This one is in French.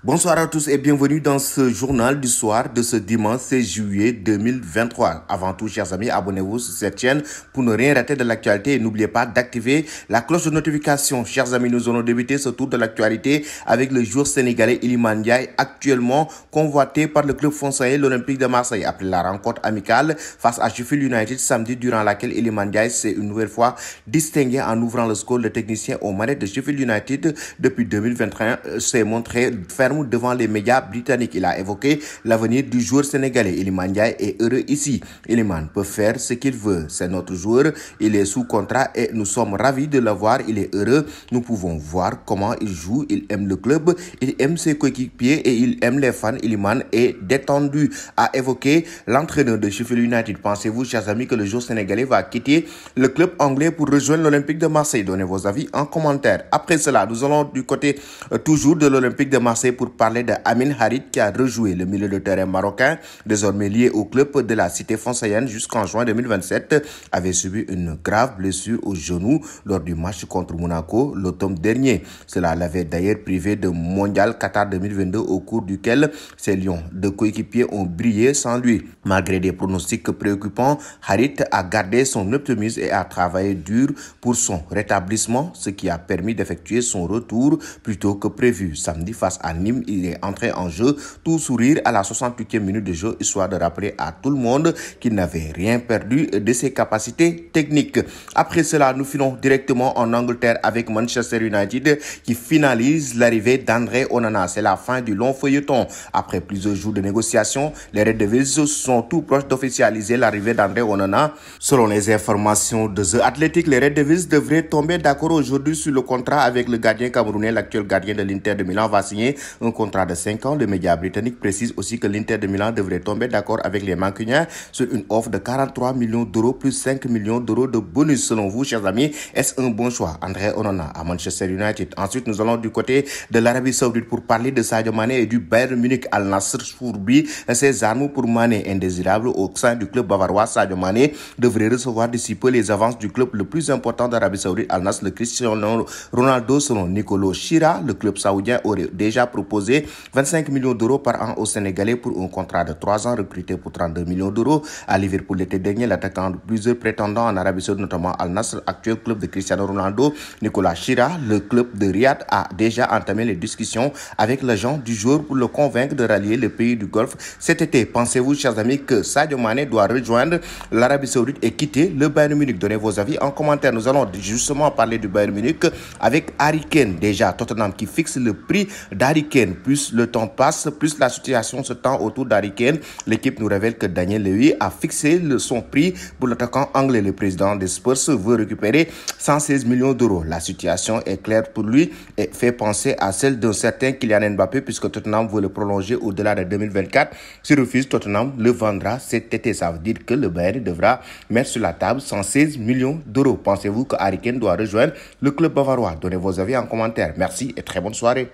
Bonsoir à tous et bienvenue dans ce journal du soir de ce dimanche 16 juillet 2023. Avant tout, chers amis, abonnez-vous sur cette chaîne pour ne rien rater de l'actualité et n'oubliez pas d'activer la cloche de notification. Chers amis, nous allons débuter ce tour de l'actualité avec le joueur sénégalais Iliman Ndiaye, actuellement convoité par le club français l'Olympique de Marseille après la rencontre amicale face à Sheffield United samedi, durant laquelle Iliman Ndiaye s'est une nouvelle fois distingué en ouvrant le score. Le technicien aux manettes de Sheffield United depuis 2021 s'est montré ferme devant les médias britanniques. Il a évoqué l'avenir du joueur sénégalais. Iliman Ndiaye est heureux ici. Iliman peut faire ce qu'il veut. C'est notre joueur. Il est sous contrat et nous sommes ravis de l'avoir. Il est heureux. Nous pouvons voir comment il joue. Il aime le club. Il aime ses coéquipiers et il aime les fans. Iliman est détendu, a évoqué l'entraîneur de Sheffield United. Pensez-vous, chers amis, que le joueur sénégalais va quitter le club anglais pour rejoindre l'Olympique de Marseille? Donnez vos avis en commentaire. Après cela, nous allons du côté toujours de l'Olympique de Marseille pour parler de Amin Harit, qui a rejoué. Le milieu de terrain marocain, désormais lié au club de la cité française jusqu'en juin 2027, avait subi une grave blessure au genou lors du match contre Monaco l'automne dernier. Cela l'avait d'ailleurs privé de Mondial Qatar 2022, au cours duquel ses lions de coéquipiers ont brillé sans lui. Malgré des pronostics préoccupants, Harit a gardé son optimisme et a travaillé dur pour son rétablissement, ce qui a permis d'effectuer son retour plus tôt que prévu. Samedi, face à Nîmes, il est entré en jeu tout sourire à la 68e minute de jeu, histoire de rappeler à tout le monde qu'il n'avait rien perdu de ses capacités techniques. Après cela, nous filons directement en Angleterre avec Manchester United qui finalise l'arrivée d'André Onana. C'est la fin du long feuilleton. Après plusieurs jours de négociations, les Red Devils sont tout proches d'officialiser l'arrivée d'André Onana. Selon les informations de The Athletic, les Red Devils devraient tomber d'accord aujourd'hui sur le contrat avec le gardien camerounais. L'actuel gardien de l'Inter de Milan va signer un contrat de 5 ans. Le média britannique précise aussi que l'Inter de Milan devrait tomber d'accord avec les Mancuniens sur une offre de 43 millions d'euros plus 5 millions d'euros de bonus. Selon vous, chers amis, est-ce un bon choix, André Onana à Manchester United? Ensuite, nous allons du côté de l'Arabie Saoudite pour parler de Sadio Mané et du Bayern Munich. Al Nassr fourbi ses armes pour Mané. Indésirable au sein du club bavarois, Sadio Mané devrait recevoir d'ici peu les avances du club le plus important d'Arabie Saoudite, Al Nassr. Le Cristiano Ronaldo, selon Nicolo Chira, le club saoudien aurait déjà proposé 25 millions d'euros par an au Sénégalais pour un contrat de 3 ans recruté pour 32 millions d'euros. À Liverpool l'été dernier, l'attaquant de plusieurs prétendants en Arabie Saoudite, notamment Al Nassr, actuel club de Cristiano Ronaldo. Nicolas Chira, le club de Riyad, a déjà entamé les discussions avec l'agent du joueur pour le convaincre de rallier le pays du Golfe cet été. Pensez-vous, chers amis, que Sadio Mané doit rejoindre l'Arabie Saoudite et quitter le Bayern Munich? Donnez vos avis en commentaire. Nous allons justement parler du Bayern Munich avec Harry Kane. Déjà, Tottenham qui fixe le prix d'Harry Kane. Plus le temps passe, plus la situation se tend autour d'Harry Kane. L'équipe nous révèle que Daniel Levy a fixé son prix pour l'attaquant anglais. Le président des Spurs veut récupérer 116 millions d'euros. La situation est claire pour lui et fait penser à celle d'un certain Kylian Mbappé, puisque Tottenham veut le prolonger au-delà de 2024. S'il refuse, Tottenham le vendra cet été. Ça veut dire que le Bayern devra mettre sur la table 116 millions d'euros. Pensez-vous que Harry Kane doit rejoindre le club bavarois? Donnez vos avis en commentaire. Merci et très bonne soirée.